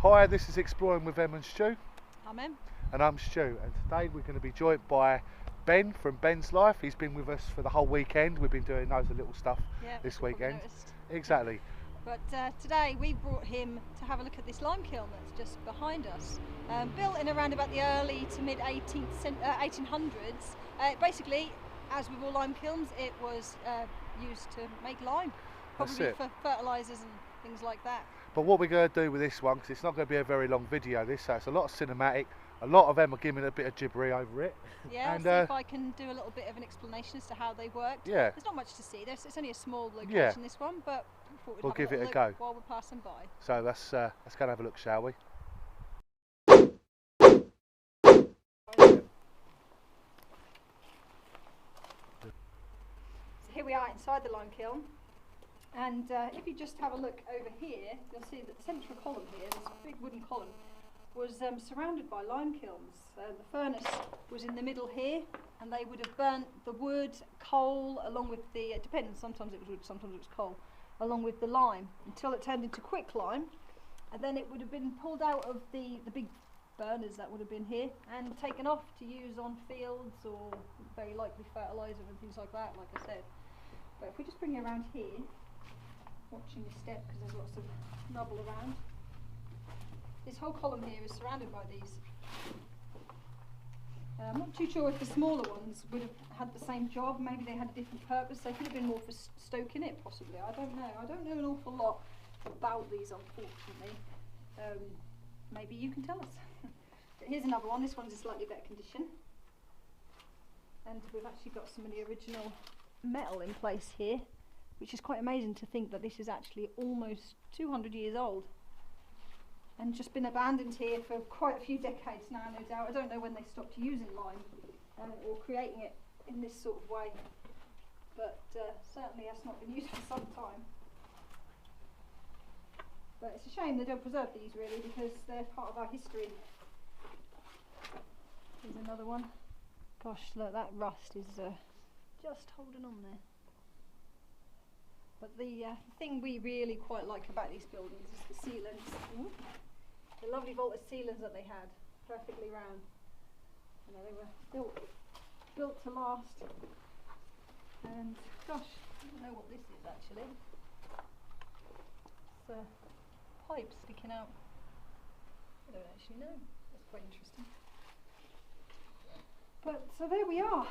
Hi, this is Exploring with Em and Stu. I'm Em. And I'm Stu, and today we're going to be joined by Ben from Ben's Life. He's been with us for the whole weekend. We've been doing loads of little stuff this weekend. Exactly. But today we brought him to have a look at this lime kiln that's just behind us. Built in around about the early to mid 1800s. Basically, as with all lime kilns, it was used to make lime, probably for fertilisers and things like that. But what we're going to do with this one, because it's not going to be a very long video, so it's a lot of cinematic, a lot of them are giving a bit of gibbery over it. Yeah, and see if I can do a little bit of an explanation as to how they worked. Yeah. There's not much to see, it's only a small location, this one, but we'll give it a go while we're passing by. So let's go and have a look, shall we? So here we are inside the lime kiln. And if you just have a look over here, you'll see that the central column here, this big wooden column, was surrounded by lime kilns. The furnace was in the middle here, and they would have burnt the wood, coal, along with the, it depends, sometimes it was wood, sometimes it was coal, along with the lime, until it turned into quicklime, and then it would have been pulled out of the big burners that would have been here, and taken off to use on fields, or very likely fertiliser and things like that, like I said. But if we just bring it around here, watching your step because there's lots of rubble around. This whole column here is surrounded by these. I'm not too sure if the smaller ones would have had the same job. Maybe they had a different purpose. They could have been more for stoking it, possibly. I don't know. I don't know an awful lot about these, unfortunately. Maybe you can tell us. But here's another one. This one's in slightly better condition. And we've actually got some of the original metal in place here, which is quite amazing to think that this is actually almost 200 years old and just been abandoned here for quite a few decades now, no doubt. I don't know when they stopped using lime or creating it in this sort of way, but certainly has not been used for some time. But it's a shame they don't preserve these really, because they're part of our history. Here's another one. Gosh, look, that rust is just holding on there. But the thing we really quite like about these buildings is the sealants. The lovely vaulted ceilings that they had, perfectly round. You know, they were built to last. And gosh, I don't know what this is actually. It's a pipe sticking out. I don't actually know. That's quite interesting. But so there we are.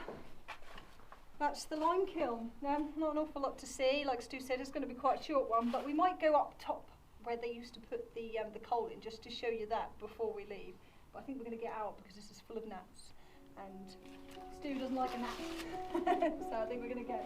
That's the lime kiln. Not an awful lot to see. Like Stu said, it's going to be quite a short one, but we might go up top where they used to put the coal in, just to show you that before we leave. But I think we're going to get out because this is full of gnats, and Stu doesn't like a gnat. So I think we're going to go.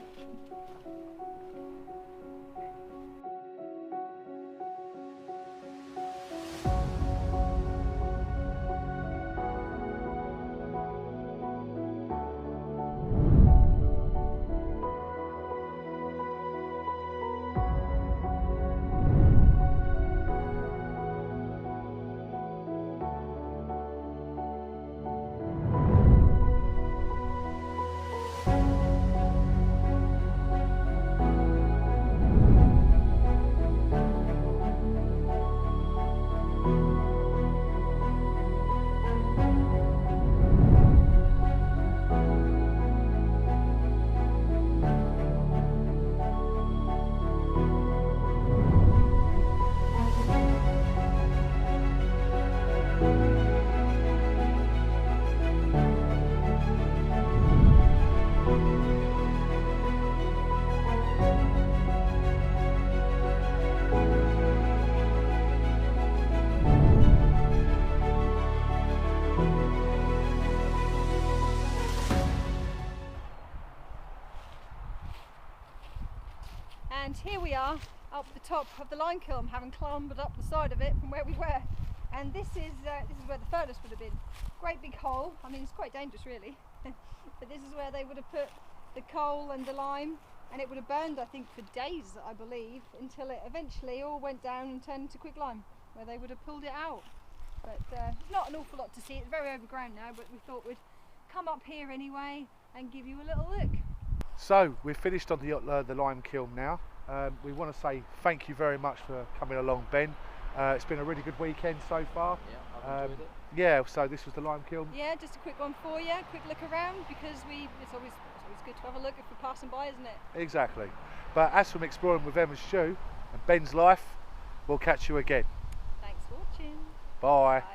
And here we are up the top of the lime kiln, having clambered up the side of it from where we were. And this is where the furnace would have been. Great big hole. I mean, it's quite dangerous really. But this is where they would have put the coal and the lime, and it would have burned, I think, for days, I believe, until it eventually all went down and turned into quicklime, where they would have pulled it out. But not an awful lot to see. It's very overgrown now, but we thought we'd come up here anyway and give you a little look. So we've finished on the lime kiln now. We want to say thank you very much for coming along, Ben. It's been a really good weekend so far. Yeah, I've enjoyed it. Yeah, so this was the lime kiln. Yeah, just a quick one for you, quick look around, because it's always good to have a look if we're passing by, isn't it? Exactly. But as from exploring with Em and Stu and Ben's life, we'll catch you again. Thanks for watching. Bye. Bye.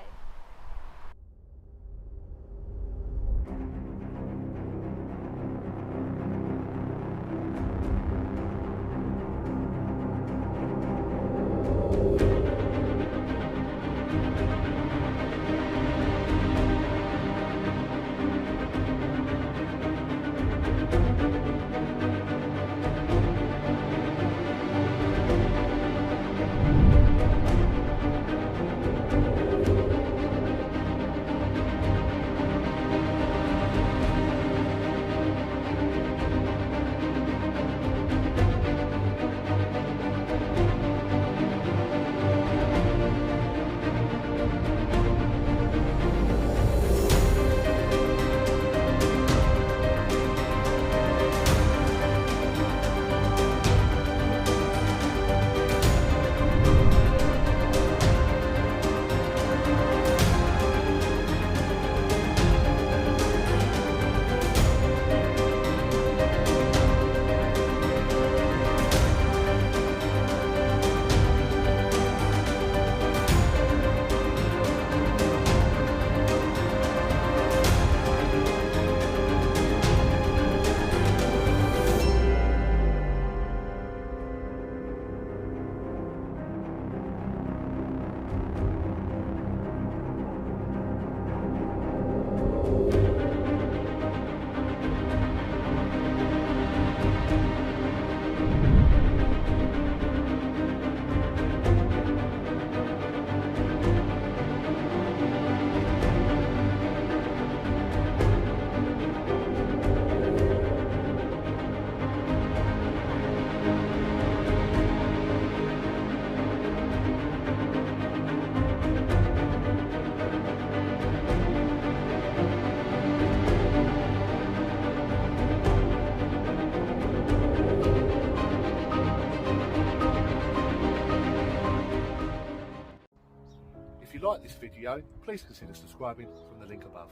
If you like this video, please consider subscribing from the link above.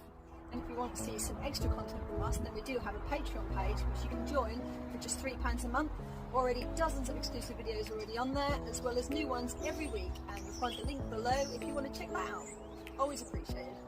And if you want to see some extra content from us, then we do have a Patreon page which you can join for just £3 a month. Already dozens of exclusive videos already on there, as well as new ones every week, and you'll find the link below if you want to check that out. Always appreciated.